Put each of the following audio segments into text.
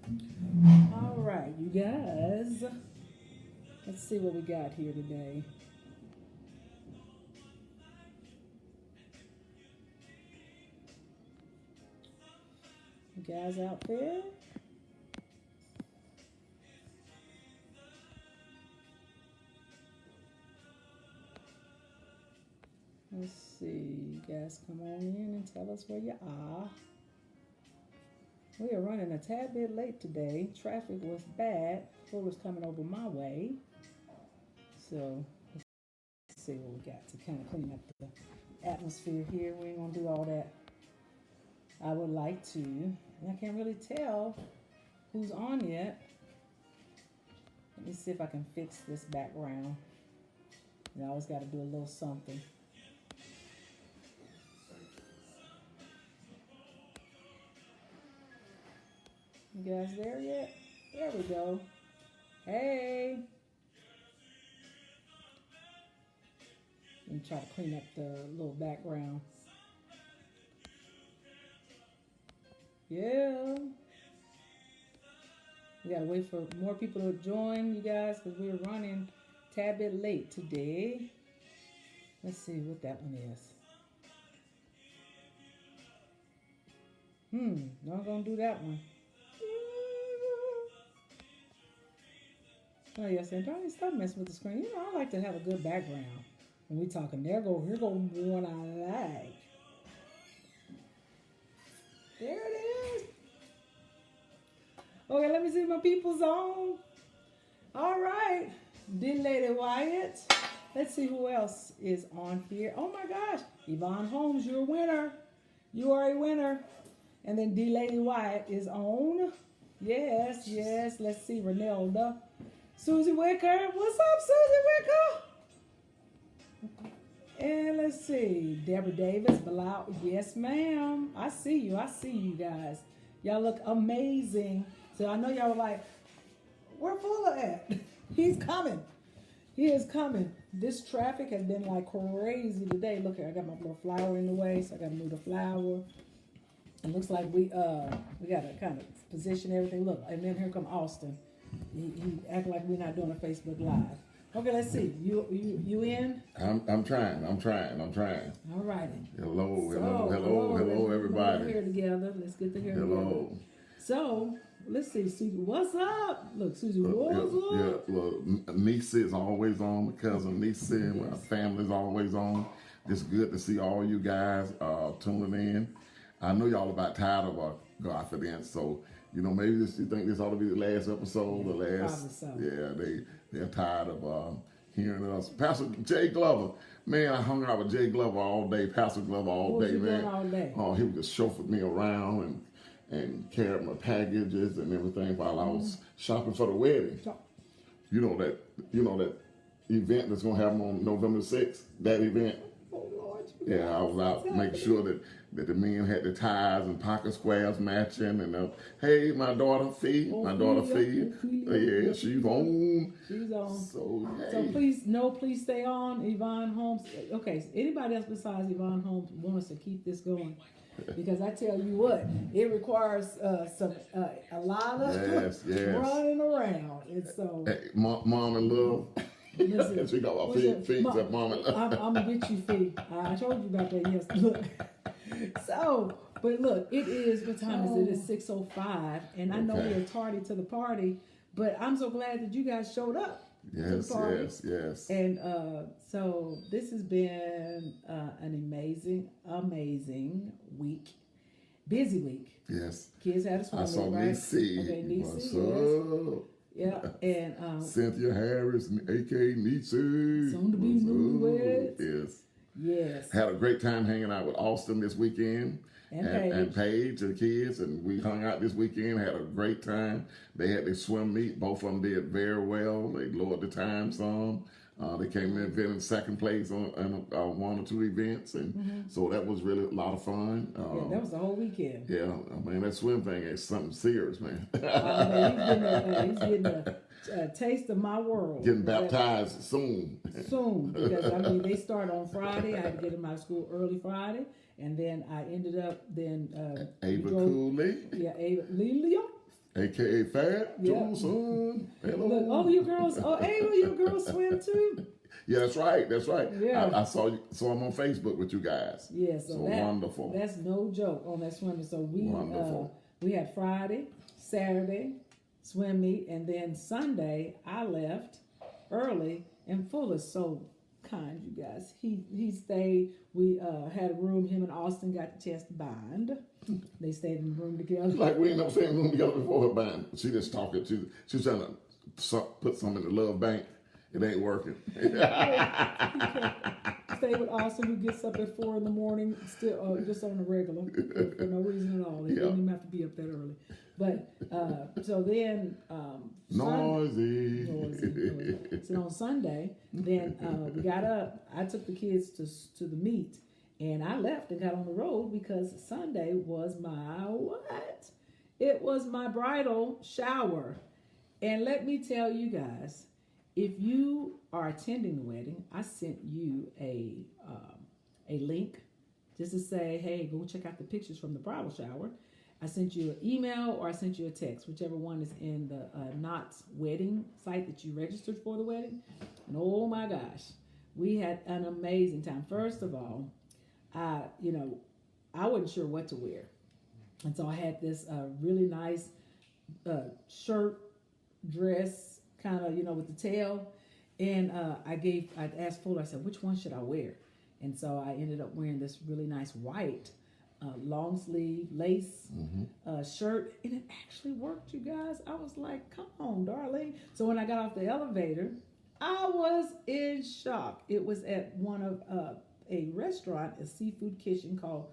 All right, you guys. Let's see what we got here today. You guys out there? Let's see. You guys come on in and tell us where you are. We are running a tad bit late today. Traffic was bad. What was coming over my way. So let's see what we got to kind of clean up the atmosphere here. We ain't gonna do all that. I would like to. And I can't really tell who's on yet. Let me see if I can fix this background. You always got to do a little something. You guys there yet? There we go. Hey. Let me try to clean up the little background. Yeah. We gotta wait for more people to join, you guys, because we're running a tad bit late today. Let's see what that one is. Not gonna do that one. Oh yes, and don't stop messing with the screen. You know, I like to have a good background when we talking. Here go one I like. There it is. Okay, let me see my people's on. All right. Then Lady Wyatt. Let's see who else is on here. Oh my gosh. Yvonne Holmes, you're a winner. You are a winner. And then D Lady Wyatt is on. Yes, yes. Let's see. Renelda. Susie Wicker. What's up, Susie Wicker? And let's see. Deborah Davis. Bilal. Yes, ma'am. I see you. I see you guys. Y'all look amazing. So I know y'all were like, where Fuller at? He's coming. He is coming. This traffic has been like crazy today. Look here, I got my little flower in the way, so I gotta move the flower. It looks like we gotta kind of position everything. Look, and then here come Austin. He act like we're not doing a Facebook Live. Okay, let's see. You in? I'm trying. All righty. Hello, everybody. Let's get the hair together. Let's get the hair Hello. together. So let's see, Susie. What's up? Look, Susie, what's up? Yeah, look, Nisi is always on. My cousin Nisi, my family's always on. It's good to see all you guys tuning in. I know y'all about tired of Godfidence, so maybe you think this ought to be the last episode, Probably so. Yeah, they're tired of hearing us. Pastor Jay Glover, man, I hung out with Jay Glover all day, Pastor Glover all day, man. All day? Oh, he would just chauffeured me around and carried my packages and everything while I was shopping for the wedding. You know that event that's gonna happen on November 6th. That event. Oh Lord. Yeah, I was out making sure that the men had the ties and pocket squares matching, and hey, my daughter Fee, yeah, she's on. She's on. So please stay on, Yvonne Holmes. Okay, so anybody else besides Yvonne Holmes want us to keep this going? Because I tell you what, it requires a lot of running around. And so, hey, mom and love. Listen, she got our feet up, mom and love. I'm gonna get you, Fee. I told you about that. Yes, look. So, but look, it is. What time is it? It's 6:05, and I know we're tardy to the party, but I'm so glad that you guys showed up. Yes. And so this has been an amazing week, busy week. Yes. Kids had a swim I saw meet, right? Nisi. Okay, Nisi. What's up? Yeah, and Cynthia Harris, aka Nisi. Soon to be newlyweds. Yes. Yes. Had a great time hanging out with Austin this weekend. And Paige, the kids, and we hung out this weekend, had a great time. They had their swim meet. Both of them did very well. They lowered the time some. They came in second place on one or two events, and so that was really a lot of fun. That was the whole weekend. Yeah, I mean, that swim thing is something serious, man. He's getting a taste of my world. Getting baptized soon. Soon, because they start on Friday. I had to get him out of school early Friday. And then I ended up Ava Cooley. Yeah, Ava Lilio. AKA Fat Yep. Tucson. Hello. Look, oh, you girls, Ava, you girls swim too. Yeah, that's right. That's right. Yeah. I saw him on Facebook with you guys. Yeah, so wonderful. That's no joke on that swimming. So Wonderful. We had Friday, Saturday, swim meet, and then Sunday I left early, and Full is so kind, you guys. He stayed. We had a room. Him and Austin got the chance to bond. They stayed in the room together. Like we ain't never stayed in the room together before her band. She just talking. She's trying to put something in the love bank. It ain't working. Stay with Austin, who gets up at 4 a.m, still just on the regular for no reason at all. He didn't even have to be up that early. But so then noisy. So on Sunday, then we got up. I took the kids to the meet, and I left and got on the road because Sunday was my what? It was my bridal shower, and let me tell you guys. If you are attending the wedding, I sent you a link just to say, hey, go check out the pictures from the bridal shower. I sent you an email or I sent you a text, whichever one is in the Knott's wedding site that you registered for the wedding. And oh my gosh, we had an amazing time. First of all, I wasn't sure what to wear. And so I had this really nice shirt, dress, kind of, with the tail. And I asked Fuller, I said, which one should I wear? And so I ended up wearing this really nice white long sleeve lace shirt. And it actually worked, you guys. I was like, come on, Darlene. So when I got off the elevator, I was in shock. It was at one of a restaurant, a seafood kitchen called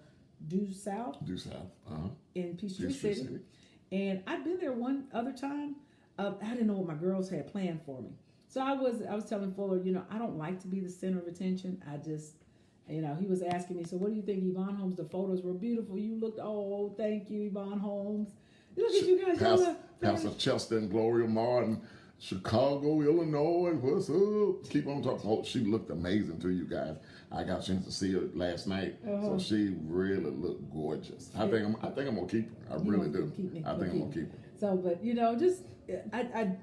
Due South. In Peachtree City. And I'd been there one other time. I didn't know what my girls had planned for me. So I was telling Fuller, I don't like to be the center of attention. I just, he was asking me, so what do you think, Yvonne Holmes? The photos were beautiful. You looked, oh, thank you, Yvonne Holmes. Look at you guys. Pastor Chester and Gloria Martin, Chicago, Illinois. What's up? Keep on talking. Oh, she looked amazing to you guys. I got a chance to see her last night, so she really looked gorgeous. I think I'm gonna keep her. I really do. I think I'm gonna keep her. So, but just I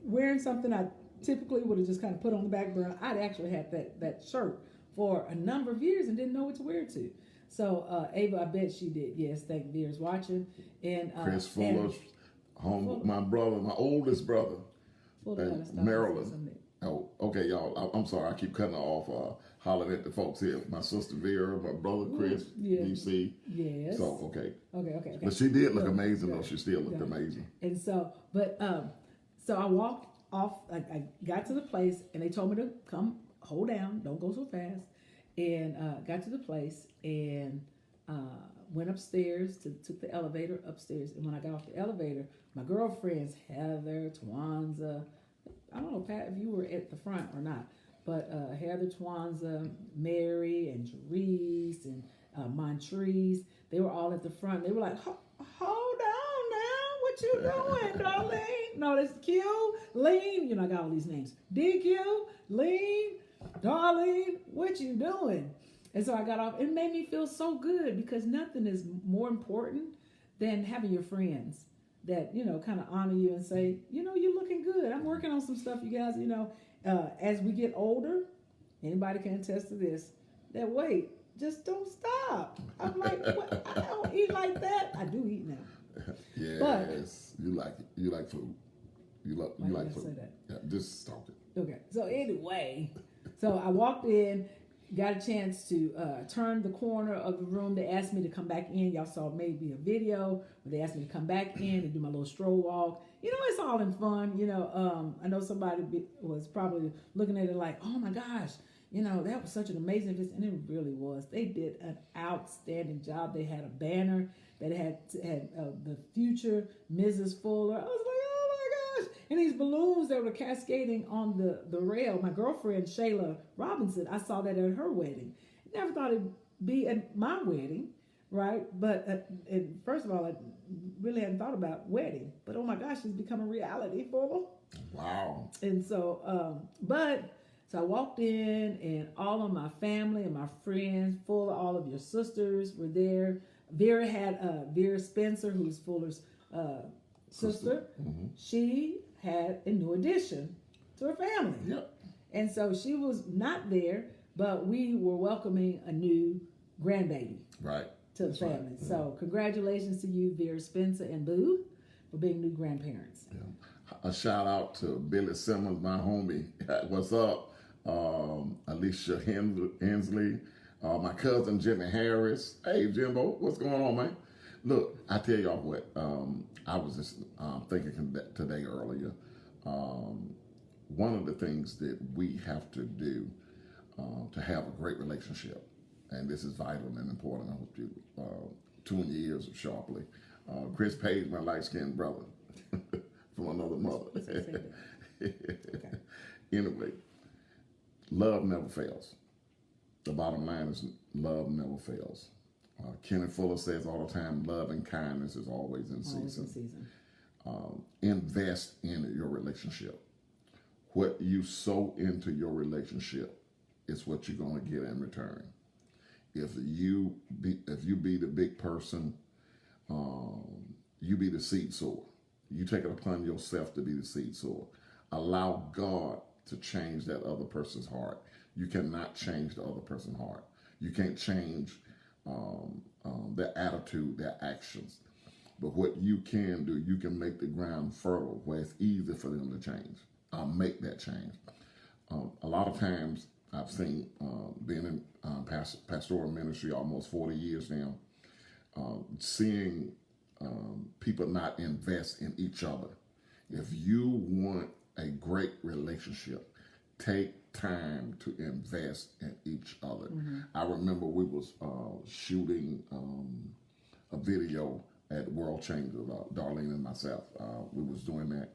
wearing something I typically would have just kind of put on the back burner. I'd actually had that shirt for a number of years and didn't know what to wear to. So Ava, I bet she did. Yes, thank viewers watching. And Chris Fuller's home, my brother, my oldest brother, Maryland. Oh, okay, y'all. I'm sorry. I keep cutting off. Hollering at the folks here. My sister Vera, my brother Chris, DC. Yes. So okay. Okay. But she did look amazing, though. She still looked amazing. And so, so I walked off. I got to the place, and they told me to come, hold down, don't go so fast. And got to the place and went upstairs. Took the elevator upstairs. And when I got off the elevator, my girlfriends Heather, Twanza. I don't know, Pat, if you were at the front or not. But Heather, Twanza, Mary, and Jerice, and Montrese, they were all at the front. They were like, hold on now, what you doing, Darlene? No, that's Q, Lean, I got all these names. DQ, Lean, Darlene, what you doing? And so I got off. It made me feel so good because nothing is more important than having your friends that, kind of honor you and say, you're looking good. I'm working on some stuff, you guys, as we get older, anybody can attest to this, that weight just don't stop. I'm like, what? I don't eat like that. I do eat now. Yes, but, you like it. You like food. You like food. Say that? Yeah, just stop it. Okay. So anyway, so I walked in, got a chance to turn the corner of the room. They asked me to come back in. Y'all saw maybe a video where they asked me to come back in and do my little stroll walk. It's all in fun. I know somebody was probably looking at it like, oh my gosh, that was such an amazing visit. And it really was. They did an outstanding job. They had a banner that had the future Mrs. Fuller. I was like, oh my gosh. And these balloons that were cascading on the rail. My girlfriend, Shayla Robinson, I saw that at her wedding. Never thought it'd be at my wedding, right? But and first of all, I really hadn't thought about wedding. But oh my gosh, it's become a reality for them. Wow. And so, so I walked in, and all of my family and my friends, all of your sisters were there. Vera had Vera Spencer, who's Fuller's sister, she had a new addition to her family. Yep. And so she was not there, but we were welcoming a new grandbaby. Right. To the family. Right. So congratulations to you, Vera Spencer and Boo, for being new grandparents. Yeah. A shout out to Billy Simmons, my homie. What's up? Alicia Hensley, my cousin Jimmy Harris. Hey Jimbo, what's going on, man? Look, I tell y'all what, I was just thinking today earlier. One of the things that we have to do to have a great relationship, and this is vital and important, I hope you tune your ears sharply. Chris Page, my light-skinned brother from another mother. Okay. Anyway, love never fails. The bottom line is love never fails. Kenneth Fuller says all the time, love and kindness is always in season. Invest in your relationship. What you sow into your relationship is what you're going to get in return. If you be the big person, you be the seed sower. You take it upon yourself to be the seed sower. Allow God to change that other person's heart. You cannot change the other person's heart. You can't change their attitude, their actions. But what you can do, you can make the ground fertile where it's easy for them to change. Make that change. A lot of times I've seen, being in pastoral ministry almost 40 years now, seeing people not invest in each other. If you want a great relationship, take time to invest in each other. Mm-hmm. I remember we was shooting a video at World Changer, Darlene and myself. We was doing that,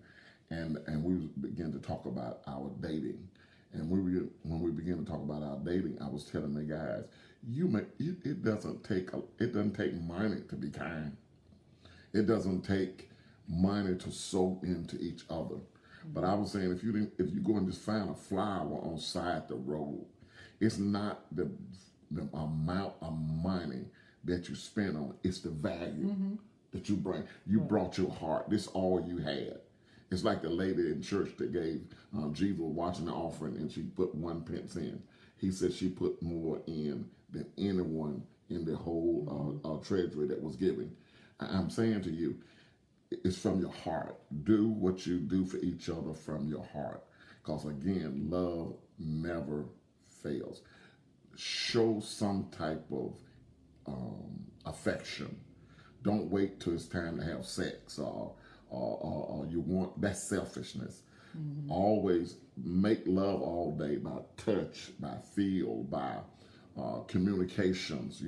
and we began to talk about our dating. And when we began to talk about our dating, I was telling the guys, it doesn't take money to be kind. It doesn't take money to sow into each other. Mm-hmm. But I was saying, if you go and just find a flower on side the road, it's not the amount of money that you spend on it. It's the value that you bring. You brought your heart. This all you had. It's like the lady in church that gave Jesus was watching the offering and she put 1 pence in. He said she put more in than anyone in the whole treasury that was giving. I'm saying to you, it's from your heart. Do what you do for each other from your heart. Because again, love never fails. Show some type of affection. Don't wait till it's time to have sex or you want, that's selfishness. Mm-hmm. Always make love all day by touch, by feel, by communications,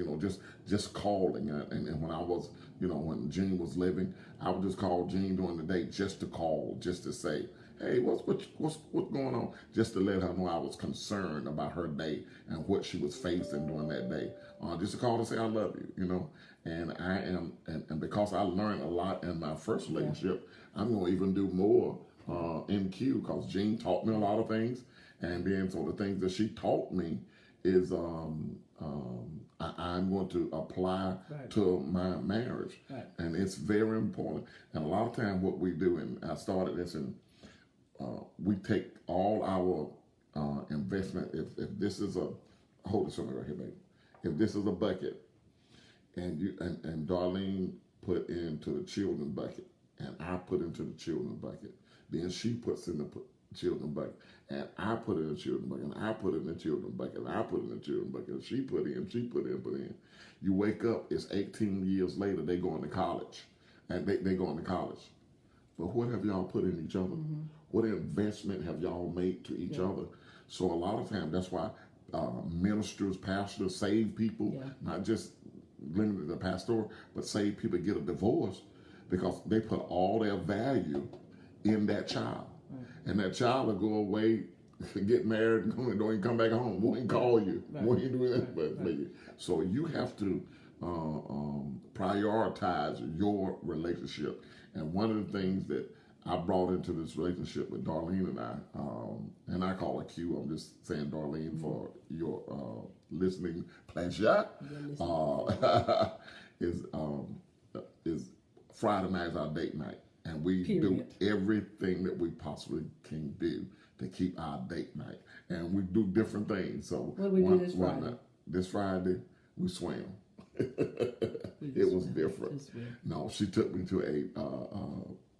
just calling. And when I was, when Jean was living, I would just call Jean during the day just to call, just to say, hey, what's going on? Just to let her know I was concerned about her day and what she was facing during that day. Just to call to say I love you, And I am, and because I learned a lot in my first relationship, I'm going to even do more in Q, because Jean taught me a lot of things. And then so the things that she taught me is I'm going to apply to my marriage. Right. And it's very important. And a lot of times what we do, and I started this, and we take all our investment, if this is hold this somewhere right here, baby. If this is a bucket, and Darlene put into the children's bucket, and I put into the children's bucket, then she puts in the children's bucket, and I put in the children's bucket, and I put in the children's bucket, and I put in the children's bucket, and she put in. You wake up, it's 18 years later, they going to college, and they going to college. But what have y'all put in each other? Mm-hmm. What investment have y'all made to each other? So a lot of times, that's why ministers, pastors save people, not just limited to pastor, but save people get a divorce because they put all their value in that child. Right. And that child will go away, get married, and don't even come back home, won't even call you, won't even do anything. So you have to prioritize your relationship. And one of the things that I brought into this relationship with Darlene and I call her Q, I'm just saying Darlene for your listening pleasure, is Friday night is our date night. And and we do everything that we possibly can do to keep our date night. And we do different things. So what we do this Friday? This Friday, we swam. It was different. No, she took me to a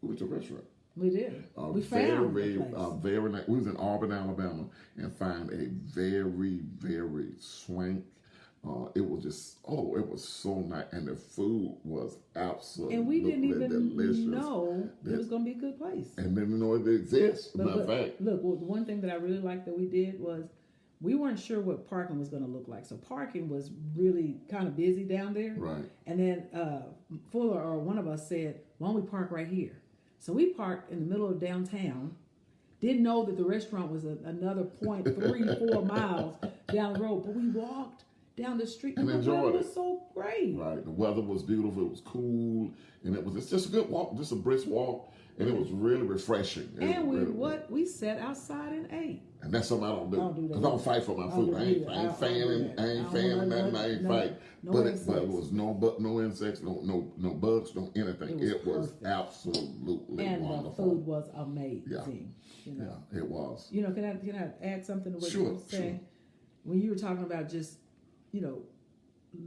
restaurant. We did. We found the place. Very nice. We was in Auburn, Alabama, and found a very, very swank. It was just, it was so nice, and the food was absolutely delicious. And we didn't even know it was going to be a good place. And didn't know it exists. But fact. Look, one thing that I really liked that we did was we weren't sure what parking was going to look like. So parking was really kind of busy down there. Right. And then Fuller or one of us said, why don't we park right here? So we parked in the middle of downtown. Didn't know that the restaurant was another 0.34 miles down the road. But we walked down the street and enjoyed it. It was so great. Right. The weather was beautiful. It was cool. And it's just a good walk, just a brisk walk. And it was really refreshing. We sat outside and ate. And that's something I don't do. Because I don't fight for my food. I ain't fanning nothing. I ain't fight. But it was no insects, no bugs, no anything. It was absolutely wonderful. And the food was amazing. Yeah. It was. Can I add something to what you were saying? Sure. When you were talking about just,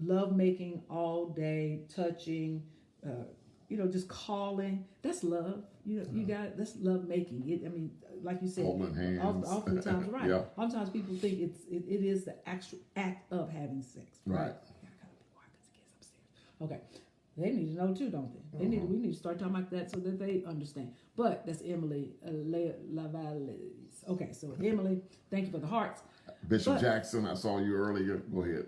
love making all day, touching, just calling. That's love. You got that's love making. Like you said, holding hands. Oftentimes, right? Yeah. Oftentimes people think it is the actual act of having sex. Right. Yeah, I gotta be quiet because the kids upstairs. Okay, they need to know too, don't they? We need to start talking about that so that they understand. But that's Emily Lavallez. Okay, so Emily, thank you for the hearts. Bishop Jackson, I saw you earlier. Go ahead.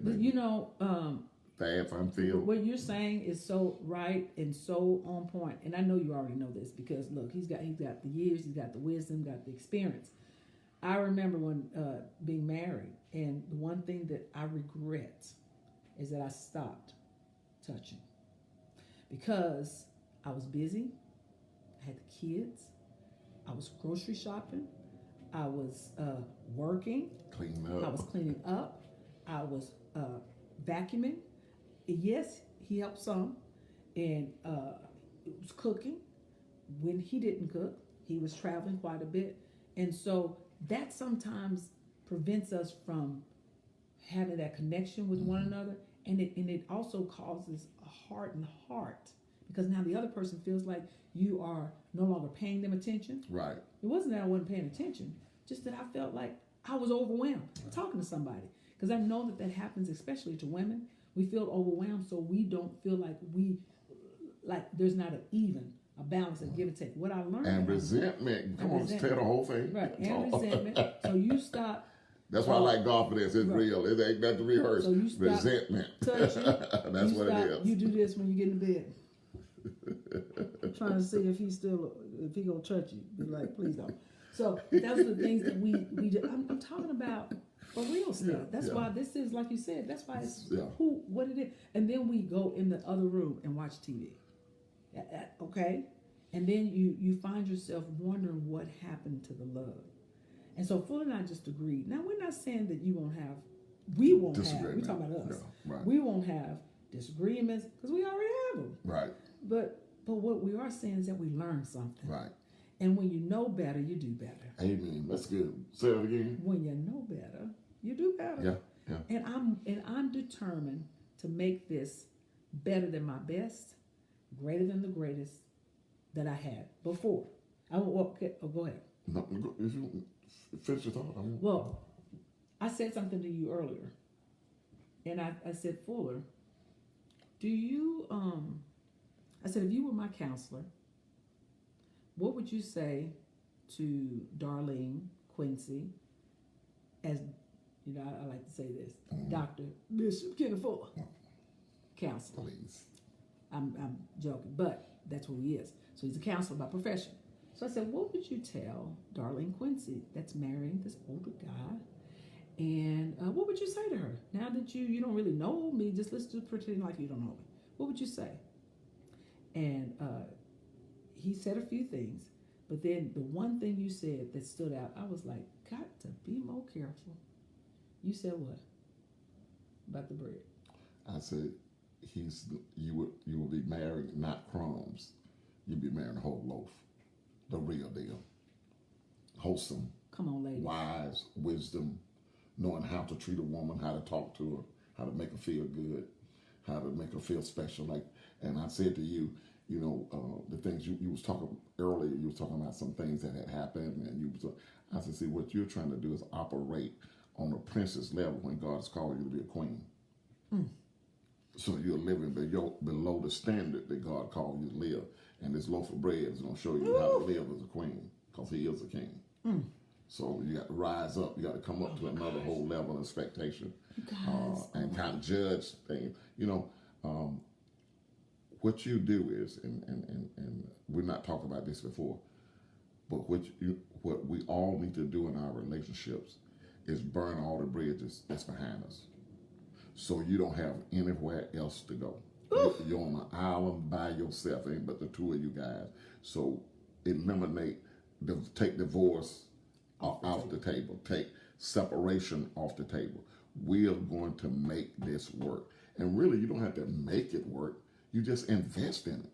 What you're saying is so right and so on point. And I know you already know this because look, he's got the years, he's got the wisdom, got the experience. I remember when being married, and the one thing that I regret is that I stopped touching because I was busy. I had the kids. I was grocery shopping. I was working. Cleaning up. I was cleaning up. I was vacuuming. Yes, he helped some, and it was cooking. When he didn't cook, he was traveling quite a bit, and so that sometimes prevents us from having that connection with one another, and it also causes a hardened heart because now the other person feels like you are no longer paying them attention. Right. It wasn't that I wasn't paying attention, just that I felt like I was overwhelmed talking to somebody because I know that happens especially to women. We feel overwhelmed, so we don't feel like there's not a balance of give and take. What I learned and resentment. Come on, let's tell the whole thing. Right, and resentment. So you stop. That's why I like Godfidence. It's real. It ain't nothing to rehearse. So you stop resentment. Touching. That's what it is. You do this when you get in bed. Trying to see if he gonna touch you. Be like, please don't. So those are the things that we do. I'm talking about. For real stuff. Yeah, that's why this is, like you said, that's why it's what it is. And then we go in the other room and watch TV. Okay? And then you find yourself wondering what happened to the love. And so Fuller and I just agreed. Now, we're not saying that we won't have, we're talking about us. Yeah, right. We won't have disagreements because we already have them. Right. But what we are saying is that we learn something. Right. And when you know better, you do better. Amen. That's good. Say it again. When you know better, you do better. Yeah. And I'm determined to make this better than my best, greater than the greatest that I had before. Go ahead. No, finish your thought. Well, I said something to you earlier, and I said, Fuller, do you? I said, if you were my counselor, what would you say to Darlene, Quincy, as, I like to say this, Dr. Bishop Kenneth Fuller, counselor. Please. I'm joking, but that's who he is. So he's a counselor by profession. So I said, what would you tell Darlene Quincy that's marrying this older guy? And what would you say to her? Now that you don't really know me, let's just pretend like you don't know me. What would you say? And he said a few things, but then the one thing you said that stood out, I was like, got to be more careful. You said what? About the bread. I said, you will be married, not crumbs. you'd be marrying a whole loaf, the real deal. Wholesome. Come on, ladies. Wise, wisdom, knowing how to treat a woman, how to talk to her, how to make her feel good, how to make her feel special. Like, and I said to you, you know, the things you was talking earlier, you was talking about some things that had happened, and I said, see, what you're trying to do is operate on a princess level when God's called you to be a queen. So you're living below the standard that God called you to live, and this loaf of bread is going to show you how to live as a queen, because He is a king. So you got to rise up. You got to come up to another whole level of expectation, and kind of judge things. You know, what you do is, and we're not talking about this before, but what we all need to do in our relationships is burn all the bridges that's behind us, so you don't have anywhere else to go. You're on an island by yourself, ain't but the two of you guys. So eliminate, take divorce off the table. Take separation off the table. We are going to make this work. And really, you don't have to make it work. You just invest in it.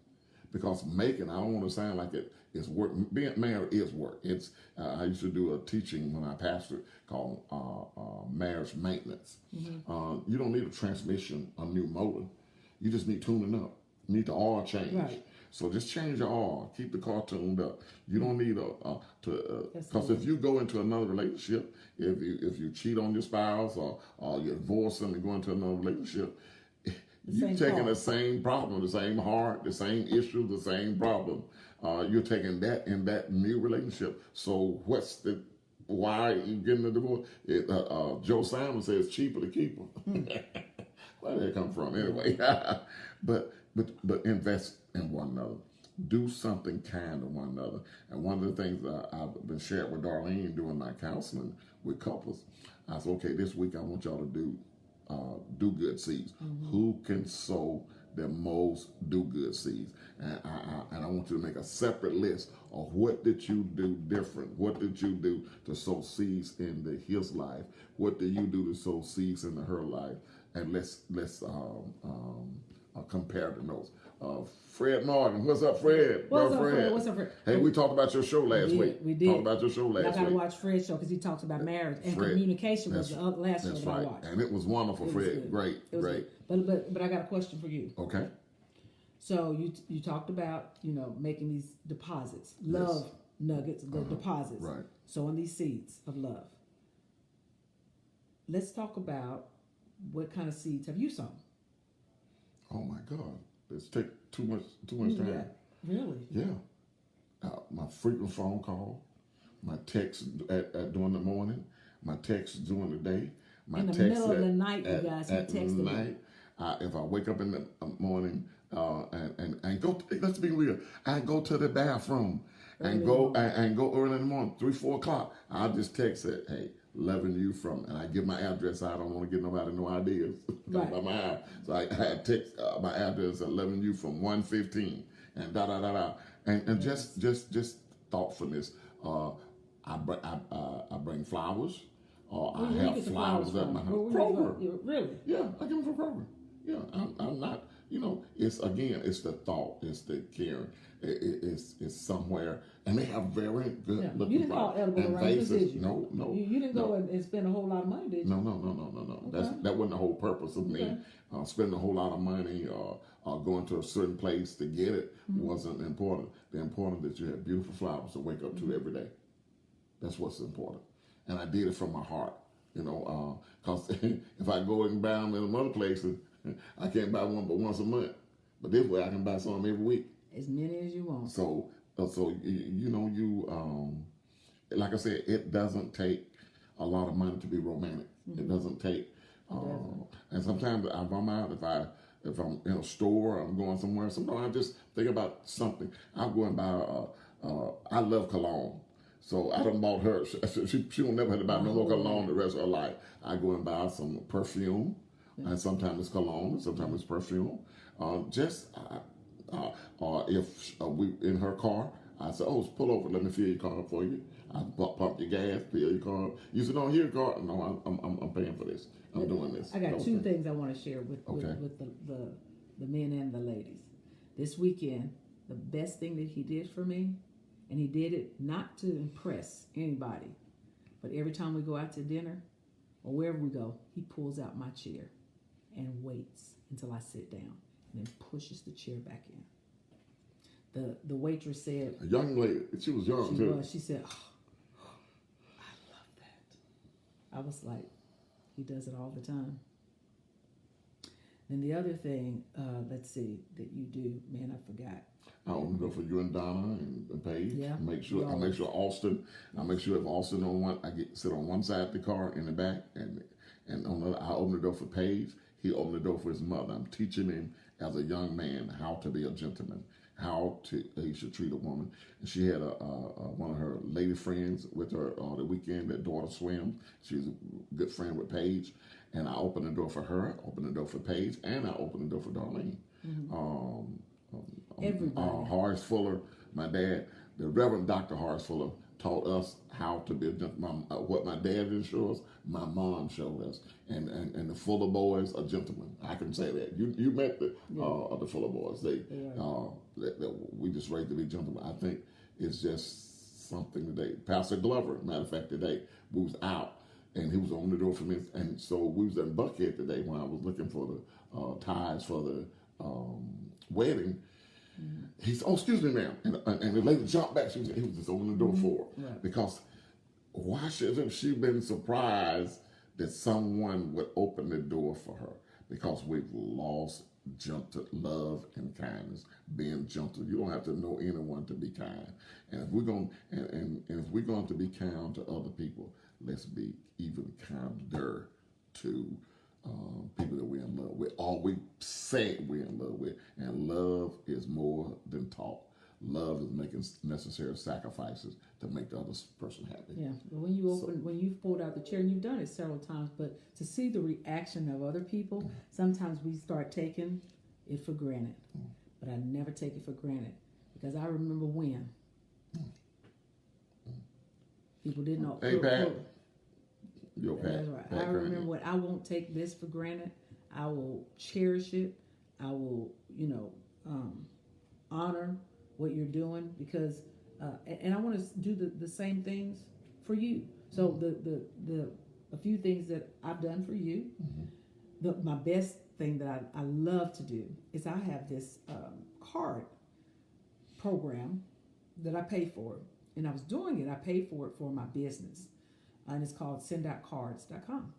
Because making, I don't want to sound like it's work. Being married is work. It's I used to do a teaching when I pastored called marriage maintenance. You don't need a transmission, a new motor. You just need tuning up. You need the oil change. Right. So just change your oil. Keep the car tuned up. You don't need because if you go into another relationship, if you cheat on your spouse or you divorce them and go into another relationship, you're taking the same problem, the same heart, the same issue, the same problem. You're taking that in that new relationship. So why are you getting a divorce? Joe Simon says it's cheaper to keep them. Where did it come from anyway? But invest in one another. Do something kind to one another. And one of the things I've been sharing with Darlene doing my counseling with couples, I said, okay, this week I want y'all to do good seeds. Who can sow the most do good seeds? And I want you to make a separate list of what did you do different? What did you do to sow seeds into his life? What did you do to sow seeds into her life? And let's compare the notes. Fred Morgan, what's up, Fred? What's up, Fred? Hey, we talked about your show last week. We did. Talked about your show last week. I got to watch Fred's show because he talks about marriage and communication was the last show that I watched. And it was wonderful, Fred. Great. But I got a question for you. Okay. So you talked about, making these deposits, love nuggets, the deposits. Right. Sowing these seeds of love. Let's talk about what kind of seeds have you sown? Oh my God. It's take too much time. Yeah. Really? Yeah. My frequent phone call, my text during the morning, my text during the day, my in the text middle of the night, you guys. At night. If I wake up in the morning and go, let's be real, I go to the bathroom and go early in the morning, 3-4 o'clock. I'll just text it, hey, loving you from, and I give my address. I don't want to give nobody no ideas about my house. So I text my address at loving you from 115 and and just thoughtfulness. I bring flowers. I have flowers at my house. Kroger. Really? Yeah, I get them from Kroger. Yeah, I'm not. It's the thought, it's the caring. It's somewhere, and they have very good looking. You didn't call edible arrangements, did you? No. You didn't go and spend a whole lot of money, did you? No. Okay. That wasn't the whole purpose of me spending a whole lot of money or going to a certain place to get it. Wasn't important. The important that you have beautiful flowers to wake up to every day. That's what's important, and I did it from my heart. Because if I go and buy them in other places, I can't buy one but once a month. But this way I can buy some every week. As many as you want. So like I said, it doesn't take a lot of money to be romantic. It doesn't take, and sometimes if I'm out, if I'm in a store, I'm going somewhere, sometimes I just think about something. I'll go and buy, I love cologne. So I done bought her, she will never have to buy no more cologne the rest of her life. I go and buy some perfume, and sometimes it's cologne, sometimes it's perfume. If we in her car, I said, pull over, let me fill your car for you. I pump your gas, fill your car. You said, here, car. No, I'm paying for this. I'm doing this. I got two things I want to share with the men and the ladies. This weekend, the best thing that he did for me, and he did it not to impress anybody, but every time we go out to dinner or wherever we go, he pulls out my chair and waits until I sit down and then pushes the chair back in. The waitress said, a young lady, she was young too. She said, oh, I love that. I was like, he does it all the time. And the other thing, let's see, that you do, man, I forgot. I open the door for you and Donna and Paige. Yeah. I make sure Austin. I make sure if Austin on one, sit on one side of the car in the back, and on the other, I open the door for Paige. He opened the door for his mother. I'm teaching him as a young man how to be a gentleman, he should treat a woman. And she had one of her lady friends with her on the weekend. That daughter swims. She's a good friend with Paige. And I opened the door for her, opened the door for Paige, and I opened the door for Darlene. Everybody. Horace Fuller, my dad, the Reverend Dr. Horace Fuller, taught us how to be a gentleman. What my dad didn't show us, my mom showed us. And the Fuller boys are gentlemen. I can say that. You met the Fuller boys. We just raised to be gentlemen. I think it's just something today. Pastor Glover, matter of fact, today we was out and he was on the door for me. And so we was in Buckhead today when I was looking for the ties for the wedding. He said, "Oh, excuse me, ma'am," and the lady jumped back. He was just opening the door for her because why should she been surprised that someone would open the door for her? Because we've lost gentle love and kindness. Being gentle, you don't have to know anyone to be kind. And if we're going and if we're going to be kind to other people, let's be even kinder to people that we're in love with. All we say we're in love with, and love is more than talk. Love is making necessary sacrifices to make the other person happy. Yeah, but when you've pulled out the chair, and you've done it several times, but to see the reaction of other people, sometimes we start taking it for granted. But I never take it for granted because I remember when people didn't know. Hey, Pat. Yo, Pat. That's right. Pat I remember when I won't take this for granted. I will cherish it. I will, honor what you're doing because, and I want to do the same things for you. So a few things that I've done for you. My best thing that I love to do is I have this card program that I pay for, and I was doing it. I paid for it for my business. And it's called sendoutcards.com.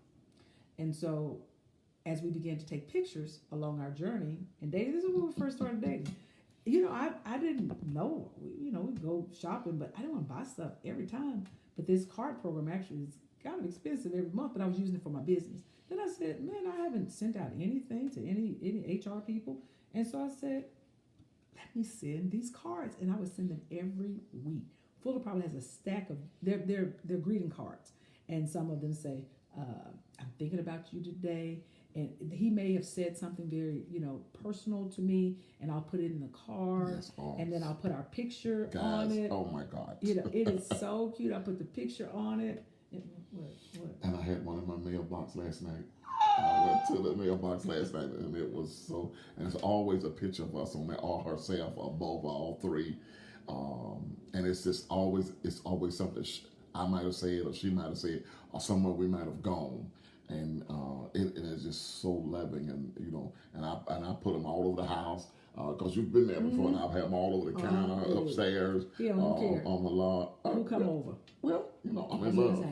And so as we began to take pictures along our journey and dating, this is when we first started dating. I didn't know, we'd go shopping, but I didn't want to buy stuff every time. But this card program actually is kind of expensive every month, but I was using it for my business. Then I said, man, I haven't sent out anything to any HR people. And so I said, let me send these cards. And I would send them every week. Fuller probably has a stack of their greeting cards, and some of them say, "I'm thinking about you today," and he may have said something very, personal to me, and I'll put it in the card, and then I'll put our picture on it. Oh my God! It is so cute. I put the picture on it. What? And I had one in my mailbox last night. I went to the mailbox last night, and it was so. And it's always a picture of us on there, or herself, or both, or all three. And it's just always something I might have said or she might have said or somewhere we might have gone, and it is just so loving, and I put them all over the house because you've been there before, and I've had them all over the counter, upstairs, on the lawn. Who come over? Well, I'm in love.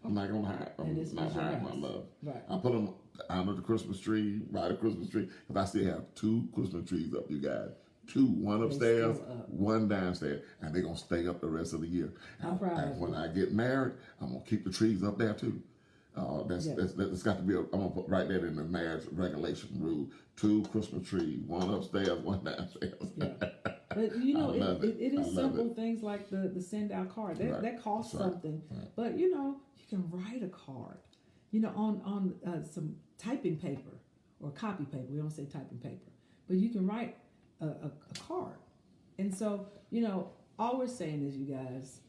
I'm not gonna hide. I'm not hiding my love. Right. I put them under the Christmas tree, by the Christmas tree, because I still have 2 Christmas trees up, you guys. 2, one upstairs, one downstairs, and they're gonna stay up the rest of the year. And when I get married, I'm gonna keep the trees up there too. That's got to be. I'm gonna write that in the marriage regulation rule: 2 Christmas trees, one upstairs, one downstairs. Yeah. But it is simple things like the send out card that costs something, but you can write a card, on some typing paper or copy paper. We don't say typing paper, but you can write a card. And so, all we're saying is, you guys,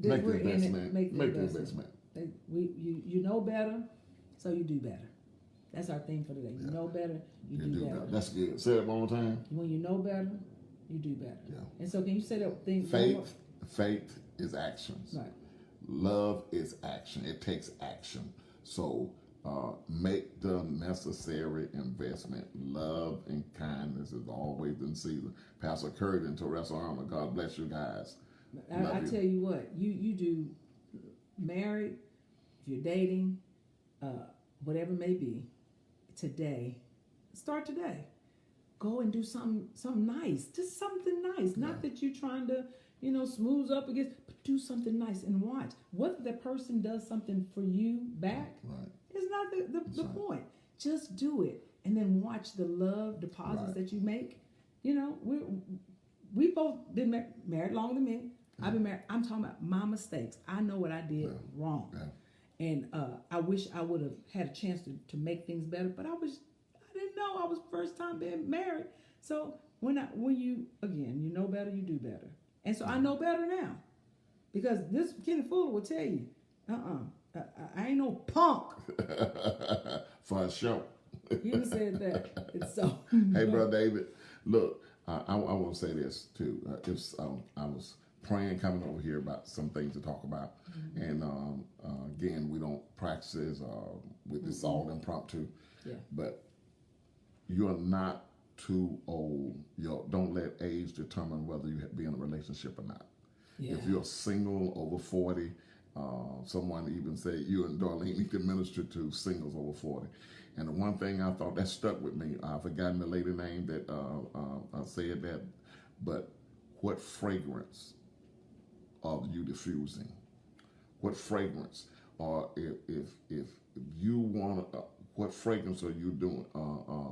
make the investment. Make the investment. You know better, so you do better. That's our theme for today. You know better, you do better. That's good. Say it one more time. When you know better, you do better. Yeah. And so can you say that thing? Faith is actions. Right. Love is action. It takes action. So make the necessary investment. Love and kindness is always in season. Pastor Curtin to Rest Armor. God bless you guys. I tell you what, you do married, if you're dating, whatever it may be, today, start today. Go and do something nice. Just something nice. Not that you're trying to, smooth up against, but do something nice and watch. Whether the person does something for you back, is not the point. Just do it. And then watch the love deposits that you make. We both been married longer than me. I've been married. I'm talking about my mistakes. I know what I did wrong. Yeah. And I wish I would have had a chance to make things better, but I didn't know. I was first time being married. So when you know better, you do better. And so I know better now. Because this Kenny Fuller will tell you, I ain't no punk. For a show. He done said that. It's so. Hey, Brother David, look, I want to say this too. I was praying coming over here about some things to talk about. Mm-hmm. And again, we don't practice this with this all impromptu. Yeah. But you're not too old. Don't let age determine whether you be in a relationship or not. Yeah. If you're single over 40, someone even said you and Darlene need to minister to singles over 40. And the one thing I thought that stuck with me, I've forgotten the lady name that said that, but what fragrance are you diffusing? What fragrance? Or if you want, what fragrance are you doing?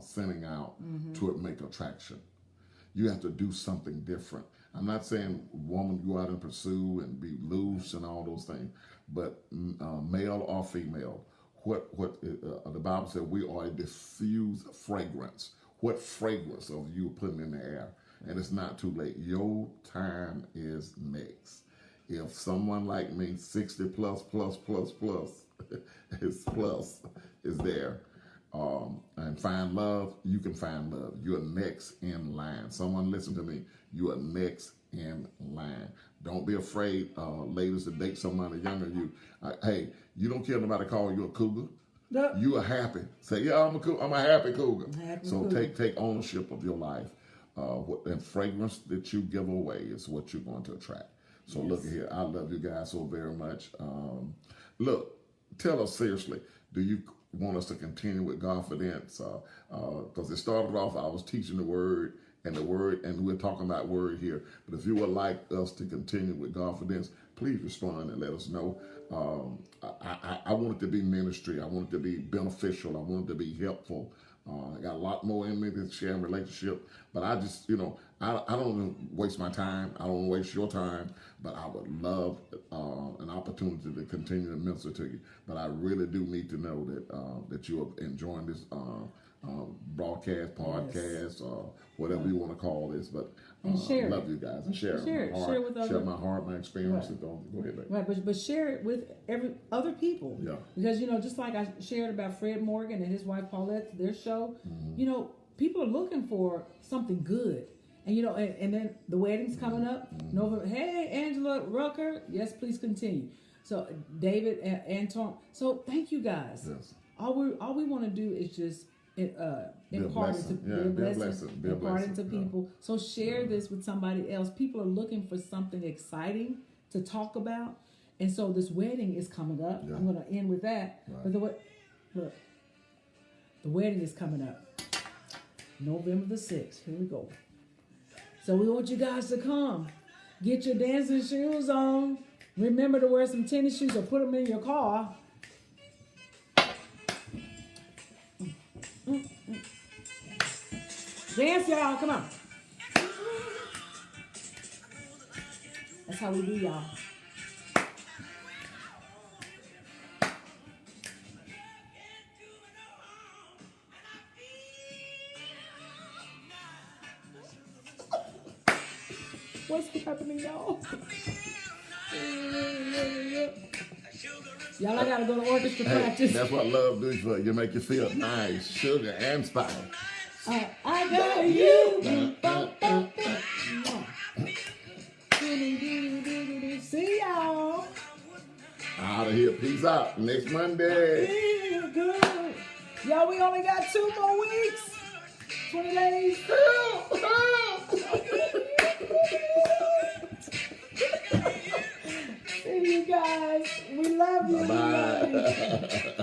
Sending out to make attraction? You have to do something different. I'm not saying woman go out and pursue and be loose and all those things, but male or female, what the Bible said we are a diffused fragrance. What fragrance are you putting in the air? And it's not too late. Your time is next. If someone like me, 60 plus is there, and find love, you can find love. You're next in line. Someone listen to me. You are next in line. Don't be afraid, ladies, to date somebody younger than you. Hey, you don't care nobody call you a cougar. No. You are happy. Say, yeah, I'm a happy cougar. Take ownership of your life. And fragrance that you give away is what you're going to attract. So look here, I love you guys so very much. Look, tell us seriously, do you want us to continue with Godfidence? Because it started off, I was teaching the word, and we're talking about word here. But if you would like us to continue with Godfidence, please respond and let us know. I want it to be ministry. I want it to be beneficial. I want it to be helpful. I got a lot more in me to share in relationship, but I just, I don't want to waste my time. I don't want to waste your time, but I would love an opportunity to continue to minister to you. But I really do need to know that you are enjoying this broadcast, podcast, or whatever you want to call this. But share love you guys and share my heart, my experiences. Right. Go ahead, baby. Right, but share it with other people. Yeah. Because just like I shared about Fred Morgan and his wife Paulette, their show. Mm-hmm. People are looking for something good, and and then the wedding's coming up. Mm-hmm. November. Hey, Angela Rucker. Yes, please continue. So David and Anton. So thank you guys. Yes. All we want to do is just impart it to people. So share this with somebody else. People are looking for something exciting to talk about, and so this wedding is coming up. Yeah. I'm going to end with that. Right. But the wedding is coming up, November the 6th. Here we go. So we want you guys to come. Get your dancing shoes on. Remember to wear some tennis shoes or put them in your car. Dance, y'all. Come on. That's how we do, y'all. What's happening, y'all? Y'all, I gotta go to orchestra practice. That's what love does for you. You make you feel nice, sugar and spice. I got you. out of here. Peace out. Next Monday. Feel good. Y'all, we only got 2 more weeks. 20 days. See you guys. We love you. Bye.